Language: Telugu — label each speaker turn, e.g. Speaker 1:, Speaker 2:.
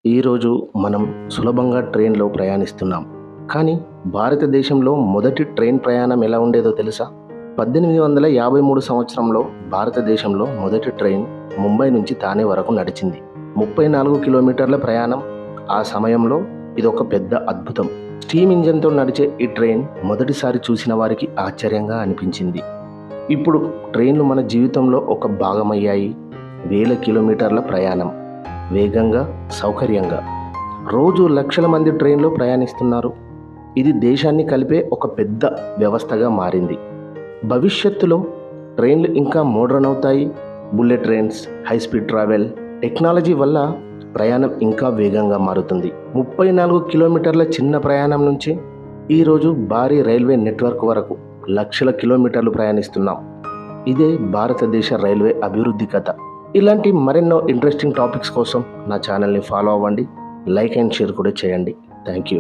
Speaker 1: ఈరోజు మనం సులభంగా ట్రైన్లో ప్రయాణిస్తున్నాం. కానీ భారతదేశంలో మొదటి ట్రైన్ ప్రయాణం ఎలా ఉండేదో తెలుసా? 1853 సంవత్సరంలో భారతదేశంలో మొదటి ట్రైన్ ముంబై నుంచి థానే వరకు నడిచింది. 34 కిలోమీటర్ల ప్రయాణం. ఆ సమయంలో ఇదొక పెద్ద అద్భుతం. స్టీమ్ ఇంజన్తో నడిచే ఈ ట్రైన్ మొదటిసారి చూసిన వారికి ఆశ్చర్యంగా అనిపించింది. ఇప్పుడు ట్రైన్లు మన జీవితంలో ఒక భాగమయ్యాయి. వేల కిలోమీటర్ల ప్రయాణం, వేగంగా, సౌకర్యంగా. రోజు లక్షల మంది ట్రైన్లో ప్రయాణిస్తున్నారు. ఇది దేశాన్ని కలిపే ఒక పెద్ద వ్యవస్థగా మారింది. భవిష్యత్తులో ట్రైన్లు ఇంకా మోడ్రన్ అవుతాయి. Bullet trains, high speed travel, technology వల్ల ప్రయాణం ఇంకా వేగంగా మారుతుంది. 34 కిలోమీటర్ల చిన్న ప్రయాణం నుంచి ఈరోజు భారీ రైల్వే నెట్వర్క్ వరకు లక్షల కిలోమీటర్లు ప్రయాణిస్తున్నాం. ఇదే భారతదేశ రైల్వే అభివృద్ధి కథ. ఇలాంటి మరెన్నో ఇంట్రెస్టింగ్ టాపిక్స్ కోసం నా ఛానల్ని ఫాలో అవ్వండి. లైక్ అండ్ షేర్ కూడా చేయండి. Thank you.